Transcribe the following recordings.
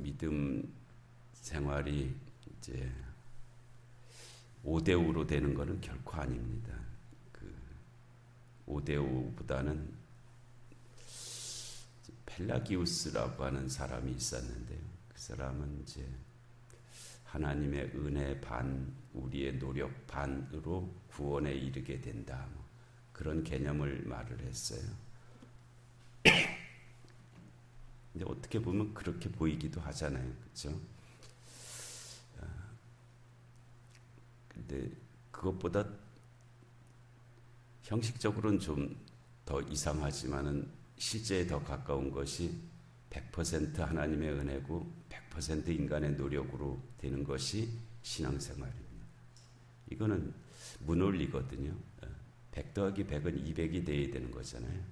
믿음 생활이 이제 5대5로 되는 것은 결코 아닙니다. 5대5보다는 펠라기우스라고 하는 사람이 있었는데요. 그 사람은 이제 하나님의 은혜 반, 우리의 노력 반으로 구원에 이르게 된다. 그런 개념을 말을 했어요. 근데 어떻게 보면 그렇게 보이기도 하잖아요. 그렇죠? 근데 그것보다 형식적으로는 좀 더 이상하지만은 실제에 더 가까운 것이 100% 하나님의 은혜고 100% 인간의 노력으로 되는 것이 신앙생활입니다. 이거는 무논리거든요. 100 더하기 100은 200이 돼야 되는 거잖아요.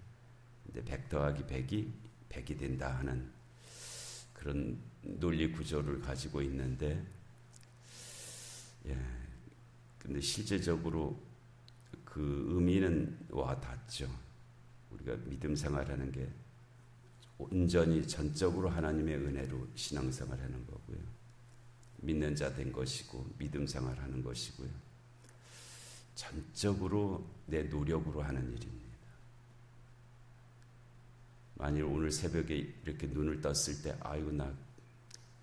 근데 100 더하기 100이 100이 된다 하는 그런 논리 구조를 가지고 있는데, 근데 실제적으로 그 의미는 와 닿죠. 우리가 믿음 생활하는 게 온전히 전적으로 하나님의 은혜로 신앙생활하는 거고요. 믿는 자 된 것이고 믿음 생활하는 것이고요. 전적으로 내 노력으로 하는 일입니다. 만일 오늘 새벽에 이렇게 눈을 떴을 때 아이고 나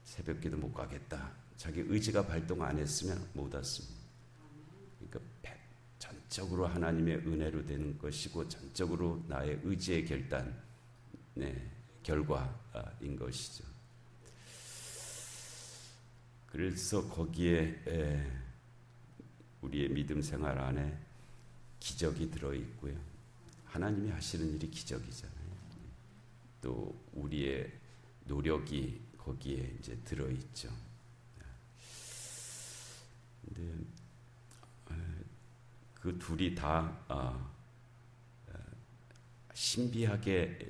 새벽기도 못 가겠다. 자기 의지가 발동 안 했으면 못 왔습니다. 그러니까 전적으로 하나님의 은혜로 되는 것이고 전적으로 나의 의지의 결과인 것이죠. 그래서 거기에 우리의 믿음 생활 안에 기적이 들어있고요. 하나님이 하시는 일이 기적이잖아요. 또 우리의 노력이 거기에 이제 들어있죠. 근데 그 둘이 다 신비하게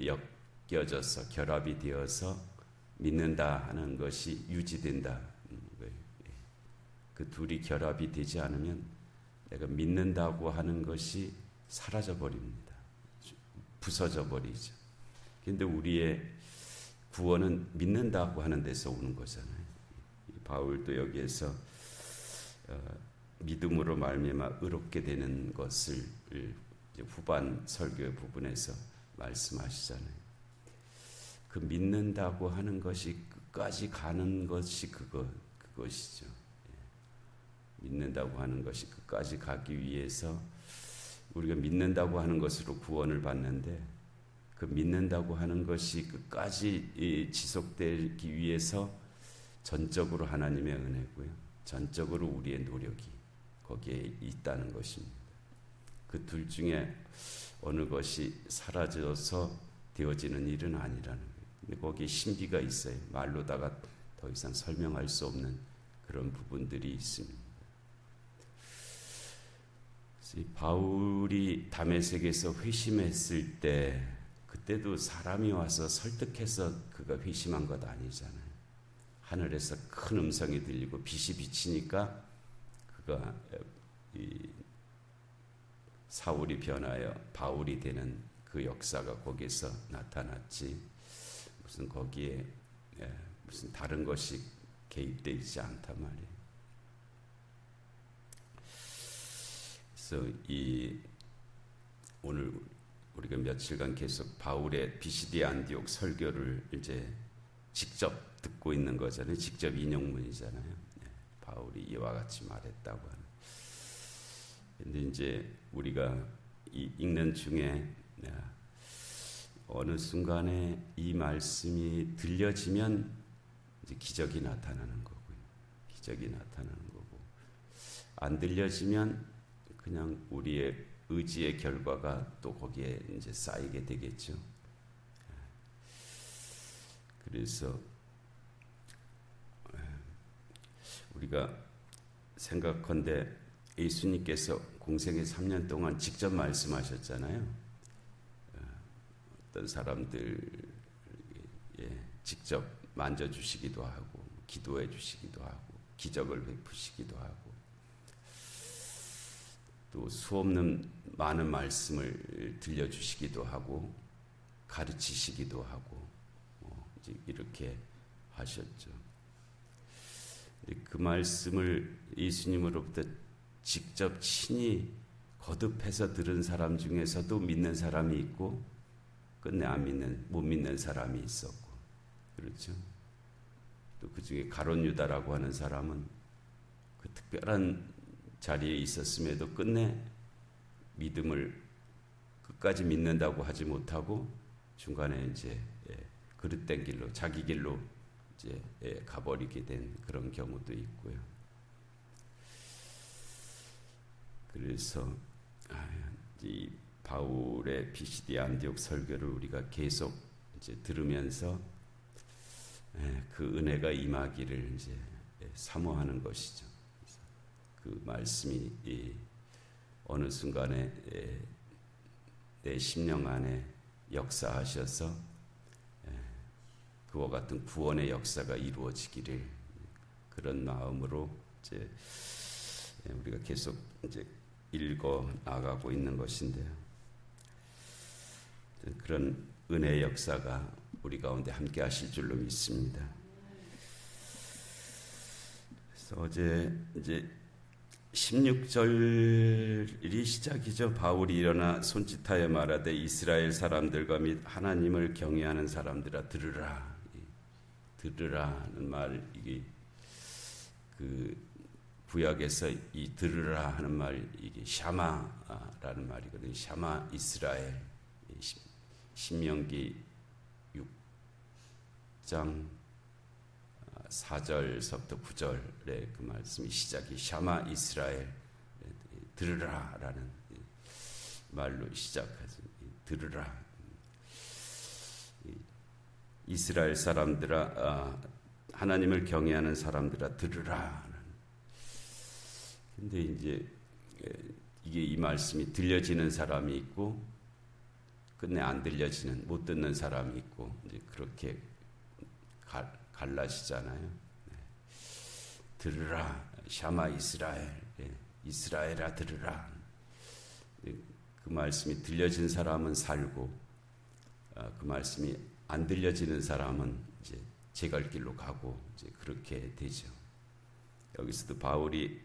엮여져서 결합이 되어서 믿는다 하는 것이 유지된다. 그 둘이 결합이 되지 않으면 내가 믿는다고 하는 것이 사라져 버립니다. 부서져 버리죠. 그런데 우리의 구원은 믿는다고 하는 데서 오는 거잖아요. 바울도 여기에서 믿음으로 말미암아 의롭게 되는 것을 후반 설교 부분에서 말씀하시잖아요. 그 믿는다고 하는 것이 끝까지 가는 것이 그것이죠. 믿는다고 하는 것이 끝까지 가기 위해서 우리가 믿는다고 하는 것으로 구원을 받는데, 그 믿는다고 하는 것이 끝까지 지속되기 위해서 전적으로 하나님의 은혜고요. 전적으로 우리의 노력이 거기에 있다는 것입니다. 그 둘 중에 어느 것이 사라져서 되어지는 일은 아니라는 거예요. 근데 거기에 신비가 있어요. 말로다가 더 이상 설명할 수 없는 그런 부분들이 있습니다. 바울이 다메섹에서 회심했을 때 그때도 사람이 와서 설득해서 그가 회심한 것 아니잖아요. 하늘에서 큰 음성이 들리고 빛이 비치니까 그가 사울이 변하여 바울이 되는 그 역사가 거기에서 나타났지, 무슨 거기에 무슨 다른 것이 개입되어 있지 않단 말이에요. 그래서 오늘 우리가 며칠간 계속 바울의 비시디 안디옥 설교를 이제 직접 듣고 있는 거잖아요. 직접 인용문이잖아요. 바울이 이와 같이 말했다고 하는. 근데 이제 우리가 읽는 중에 어느 순간에 이 말씀이 들려지면 이제 기적이 나타나는 거고요. 기적이 나타나는 거고, 안 들려지면 그냥 우리의 의지의 결과가 또 거기에 이제 쌓이게 되겠죠. 그래서 우리가 생각컨대 예수님께서 공생의 3년 동안 직접 말씀하셨잖아요. 어떤 사람들 직접 만져주시기도 하고, 기도해 주시기도 하고, 기적을 베푸시기도 하고, 또 수없는 많은 말씀을 들려주시기도 하고, 가르치시기도 하고, 이제 이렇게 하셨죠. 그 말씀을 예수님으로부터 직접 친히 거듭해서 들은 사람 중에서도 믿는 사람이 있고 끝내 못 믿는 사람이 있었고, 그렇죠. 또 그 중에 가룟 유다라고 하는 사람은 그 특별한 자리에 있었음에도 끝내 믿음을 끝까지 믿는다고 하지 못하고 중간에 이제 그릇된 길로 자기 길로 이제 가버리게 된 그런 경우도 있고요. 그래서 이 바울의 피시디 안디옥 설교를 우리가 계속 이제 들으면서 그 은혜가 임하기를 이제 사모하는 것이죠. 그 말씀이 어느 순간에 내 심령 안에 역사하셔서 그와 같은 구원의 역사가 이루어지기를, 그런 마음으로 이제 우리가 계속 이제 읽어 나가고 있는 것인데요. 그런 은혜의 역사가 우리 가운데 함께 하실 줄로 믿습니다. 그래서 어제 이제 16절이 시작이죠. 바울이 일어나 손짓하여 말하되 이스라엘 사람들과 및 하나님을 경외하는 사람들아 들으라. 들으라는 말, 이게 그 구약에서 이 들으라 하는 말, 이게 샤마라는 말이거든요. 샤마 이스라엘. 신명기 6장 4절서부터 9절의 그 말씀이 시작이 샤마 이스라엘, 들으라라는 말로 시작하죠. 들으라. 이스라엘 사람들아, 하나님을 경외하는 사람들아 들으라. 근데 이제 이게 이 말씀이 들려지는 사람이 있고 끝내 안 들려지는, 못 듣는 사람이 있고, 이제 그렇게 갈라지잖아요. 들으라, 샤마 이스라엘, 이스라엘아 들으라. 그 말씀이 들려진 사람은 살고, 그 말씀이 안 들려지는 사람은 이제 제 갈 길로 가고, 이제 그렇게 되죠. 여기서도 바울이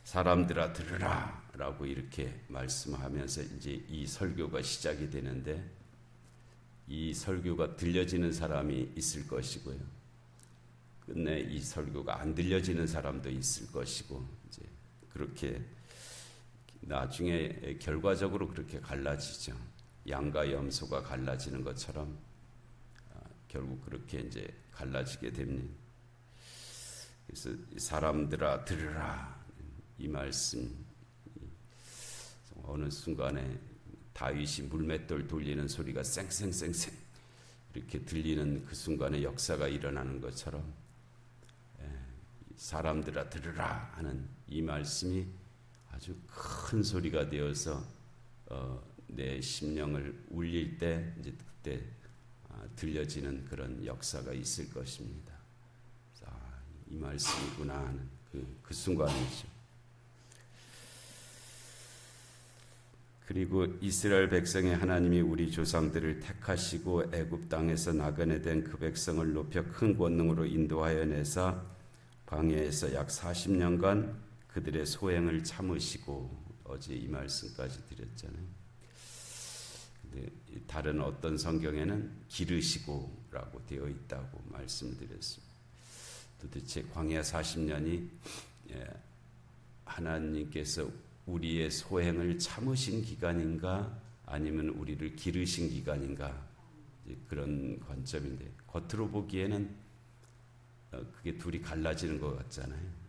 사람들아 들으라 라고 이렇게 말씀하면서 이제 이 설교가 시작이 되는데, 이 설교가 들려지는 사람이 있을 것이고요. 끝내 이 설교가 안 들려지는 사람도 있을 것이고, 이제 그렇게 나중에 결과적으로 그렇게 갈라지죠. 양과 염소가 갈라지는 것처럼 결국 그렇게 이제 갈라지게 됩니다. 그래서 사람들아 들으라, 이 말씀, 어느 순간에 다윗이 물맷돌 돌리는 소리가 쌩쌩쌩쌩 이렇게 들리는 그 순간에 역사가 일어나는 것처럼 사람들아 들으라 하는 이 말씀이 아주 큰 소리가 되어서 내 심령을 울릴 때 이제 그때 들려지는 그런 역사가 있을 것입니다. 이 말씀이구나 하는 그 순간이죠. 그리고 이스라엘 백성의 하나님이 우리 조상들을 택하시고 애굽 땅에서 나그네된 그 백성을 높여 큰 권능으로 인도하여 내사 광야에서 약 40년간 그들의 소행을 참으시고, 어제 이 말씀까지 드렸잖아요. 근데 다른 어떤 성경에는 기르시고라고 되어 있다고 말씀드렸습니다. 도대체 광야 40년이 하나님께서 우리의 소행을 참으신 기간인가 아니면 우리를 기르신 기간인가, 그런 관점인데, 겉으로 보기에는 그게 둘이 갈라지는 것 같잖아요.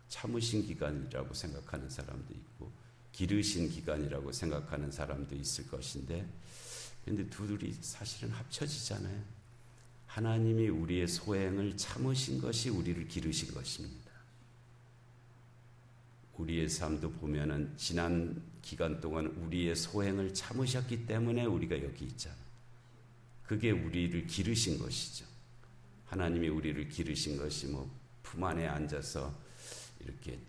참으신 기간이라고 생각하는 사람도 있고 기르신 기간이라고 생각하는 사람도 있을 것인데, 그런데 둘이 사실은 합쳐지잖아요. 하나님이 우리의 소행을 참으신 것이 우리를 기르신 것입니다. 우리의 삶도 보면은 지난 기간 동안 우리의 소행을 참으셨기 때문에 우리가 여기 있잖아요. 그게 우리를 기르신 것이죠. 하나님이 우리를 기르신 것이 뭐 품 안에 앉아서 이렇게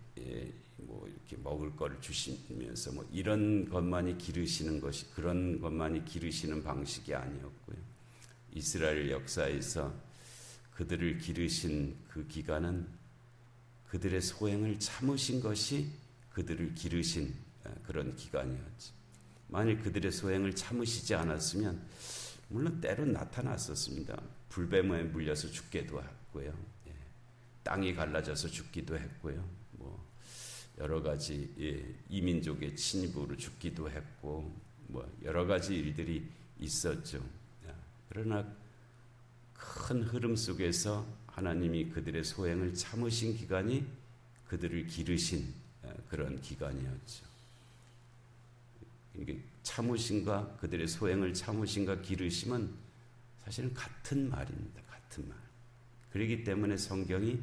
이렇게 먹을 거를 주시면서 뭐 이런 것만이 기르시는 것이, 그런 것만이 기르시는 방식이 아니었고요. 이스라엘 역사에서 그들을 기르신 그 기간은 그들의 소행을 참으신 것이 그들을 기르신 그런 기간이었지. 만일 그들의 소행을 참으시지 않았으면 물론 때론 나타났었습니다. 불뱀에 물려서 죽기도 했고요. 땅이 갈라져서 죽기도 했고요. 뭐 여러 가지 이민족의 침입으로 죽기도 했고 뭐 여러 가지 일들이 있었죠. 그러나 큰 흐름 속에서 하나님이 그들의 소행을 참으신 기간이 그들을 기르신 그런 기간이었죠. 참으심과 그들의 소행을 참으심과 기르심은 사실은 같은 말입니다. 같은 말. 그렇기 때문에 성경이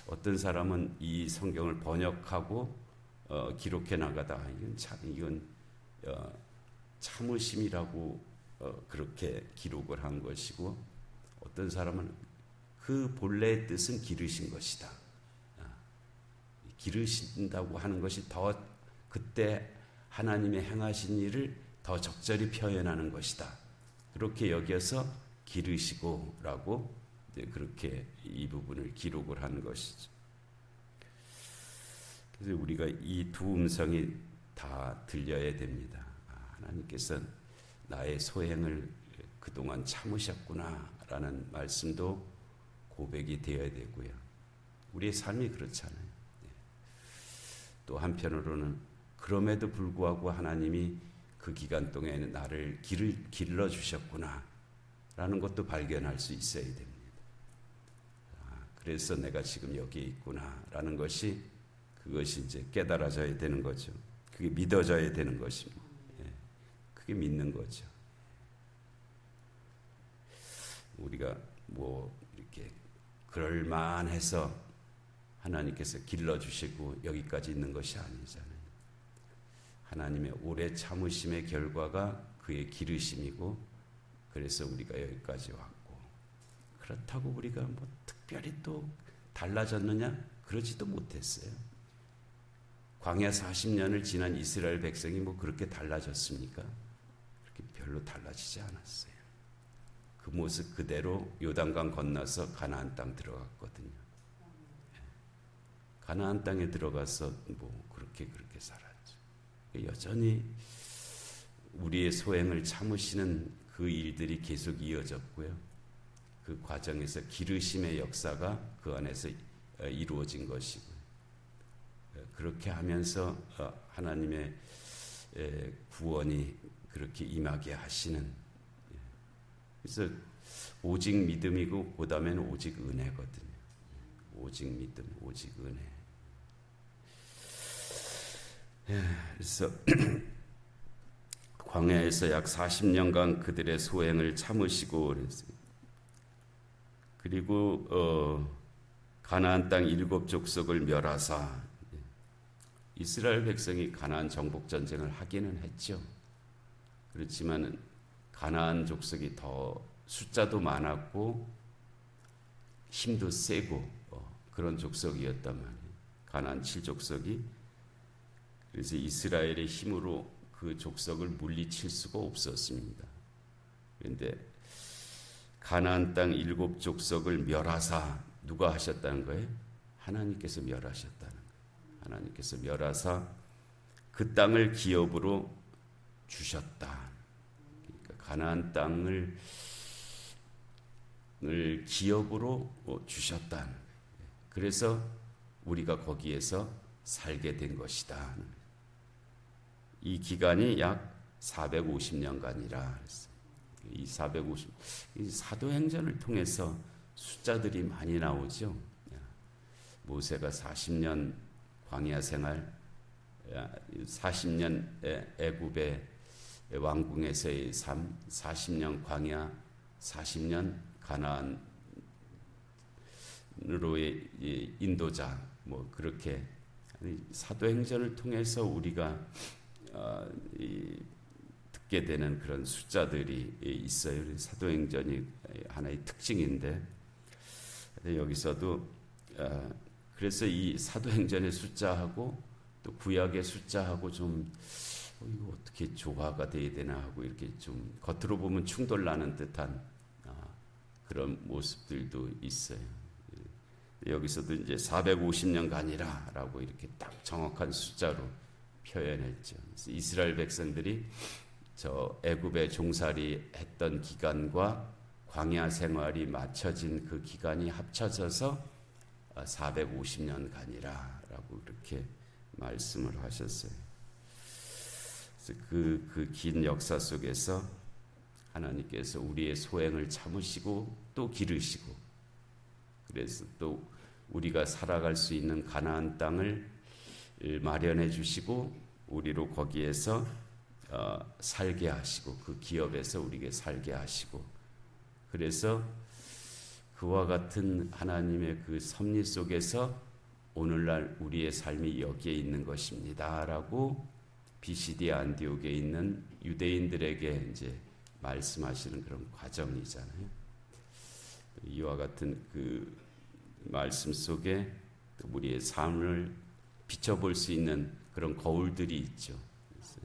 어떤 사람은 이 성경을 번역하고 기록해 나가다 이건 참으심이라고 그렇게 기록을 한 것이고, 어떤 사람은 그 본래의 뜻은 기르신 것이다. 기르신다고 하는 것이 더 그때 하나님의 행하신 일을 더 적절히 표현하는 것이다. 그렇게 여겨서 기르시고라고 이제 그렇게 이 부분을 기록을 한 것이죠. 그래서 우리가 이 두 음성이 다 들려야 됩니다. 하나님께서 나의 소행을 그동안 참으셨구나라는 말씀도 고백이 되어야 되고요. 우리의 삶이 그렇잖아요. 또 한편으로는 그럼에도 불구하고 하나님이 그 기간 동안에 나를 길러주셨구나 라는 것도 발견할 수 있어야 됩니다. 그래서 내가 지금 여기에 있구나 라는 것이, 그것이 이제 깨달아져야 되는 거죠. 그게 믿어져야 되는 것입니다. 그게 믿는 거죠. 우리가 뭐 이렇게 그럴만해서 하나님께서 길러주시고 여기까지 있는 것이 아니잖아요. 하나님의 오래 참으심의 결과가 그의 기르심이고, 그래서 우리가 여기까지 왔고, 그렇다고 우리가 뭐 특별히 또 달라졌느냐? 그러지도 못했어요. 광야 40년을 지난 이스라엘 백성이 뭐 그렇게 달라졌습니까? 그렇게 별로 달라지지 않았어요. 그 모습 그대로 요단강 건너서 가나안 땅 들어갔거든요. 가나안 땅에 들어가서 뭐 그렇게 살았죠. 여전히 우리의 소행을 참으시는 그 일들이 계속 이어졌고요. 그 과정에서 기르심의 역사가 그 안에서 이루어진 것이고요. 그렇게 하면서 하나님의 구원이 그렇게 임하게 하시는, 그래서 오직 믿음이고 그 다음에는 오직 은혜거든요. 오직 믿음, 오직 은혜. 그래서 광야에서 약 40년간 그들의 소행을 참으시고 그랬어요. 그리고 가나안 땅 7 족속을 멸하사, 이스라엘 백성이 가나안 정복 전쟁을 하기는 했죠. 그렇지만 가나안 족속이 더 숫자도 많았고 힘도 세고 그런 족속이었단 말이에요. 가나안 7족속이. 그래서 이스라엘의 힘으로 그 족속을 물리칠 수가 없었습니다. 그런데 가나안 땅 7 족속을 멸하사, 누가 하셨다는 거예요? 하나님께서 멸하셨다는 거예요. 하나님께서 멸하사 그 땅을 기업으로 주셨다. 그러니까 가나안 땅을 기업으로 주셨다. 그래서 우리가 거기에서 살게 된 것이다. 이 기간이 약 450년간이라 했어요. 이 사도행전을 통해서 숫자들이 많이 나오죠. 모세가 40년 광야 생활, 40년 애굽의 왕궁에서의 삶, 40년 광야, 40년 가나안으로의 인도자, 뭐 그렇게 사도행전을 통해서 우리가 듣게 되는 그런 숫자들이 있어요. 사도행전이 하나의 특징인데, 여기서도 그래서 이 사도행전의 숫자하고 또 구약의 숫자하고 좀 이거 어떻게 조화가 돼야 되나 하고 이렇게 좀 겉으로 보면 충돌 나는 듯한 그런 모습들도 있어요. 여기서도 이제 450년간이라라고 이렇게 딱 정확한 숫자로 표현했죠. 그래서 이스라엘 백성들이 저 애굽에 종살이 했던 기간과 광야 생활이 맞춰진 그 기간이 합쳐져서 450년간이라라고 그렇게 말씀을 하셨어요. 그래서 그 긴 역사 속에서 하나님께서 우리의 소행을 참으시고 또 기르시고, 그래서 또 우리가 살아갈 수 있는 가나안 땅을 마련해 주시고 우리로 거기에서 살게 하시고 그 기업에서 우리에게 살게 하시고, 그래서 그와 같은 하나님의 그 섭리 속에서 오늘날 우리의 삶이 여기에 있는 것입니다 라고 비시디 안디옥에 있는 유대인들에게 이제 말씀하시는 그런 과정이잖아요. 이와 같은 그 말씀 속에 또 우리의 삶을 비춰볼 수 있는 그런 거울들이 있죠. 그래서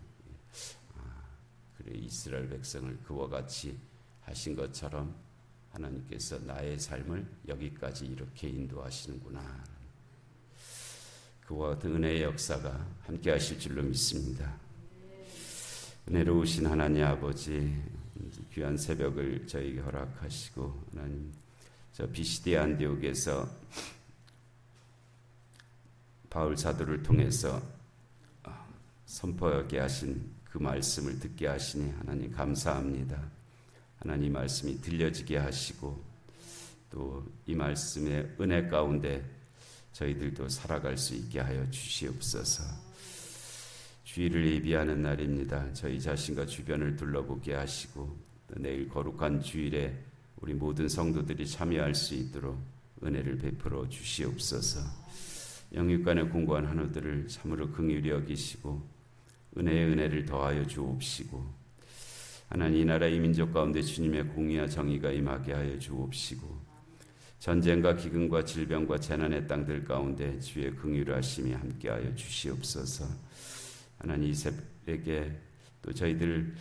그래, 이스라엘 백성을 그와 같이 하신 것처럼 하나님께서 나의 삶을 여기까지 이렇게 인도하시는구나. 그와 같은 은혜의 역사가 함께 하실 줄로 믿습니다. 은혜로우신 하나님 아버지, 귀한 새벽을 저에게 허락하시고, 하나님 저 비시디 안디옥에서 바울 사도를 통해서 선포하게 하신 그 말씀을 듣게 하시니 하나님 감사합니다. 하나님 말씀이 들려지게 하시고 또 이 말씀의 은혜 가운데 저희들도 살아갈 수 있게 하여 주시옵소서. 주일을 예비하는 날입니다. 저희 자신과 주변을 둘러보게 하시고 또 내일 거룩한 주일에 우리 모든 성도들이 참여할 수 있도록 은혜를 베풀어 주시옵소서. 영육간에 공고한 한우들을 참으로 긍휼히 여기시고 은혜의 은혜를 더하여 주옵시고, 하나님 이 나라 이 민족 가운데 주님의 공의와 정의가 임하게 하여 주옵시고, 전쟁과 기근과 질병과 재난의 땅들 가운데 주의 긍휼하심이 함께하여 주시옵소서. 하나님 이 새벽에 또 저희들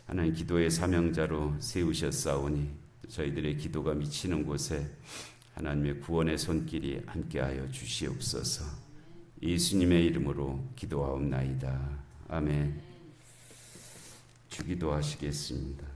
하나님 기도의 사명자로 세우셨사오니 저희들의 기도가 미치는 곳에 하나님의 구원의 손길이 함께하여 주시옵소서. 예수님의 이름으로 기도하옵나이다. 아멘. 주기도 하시겠습니다.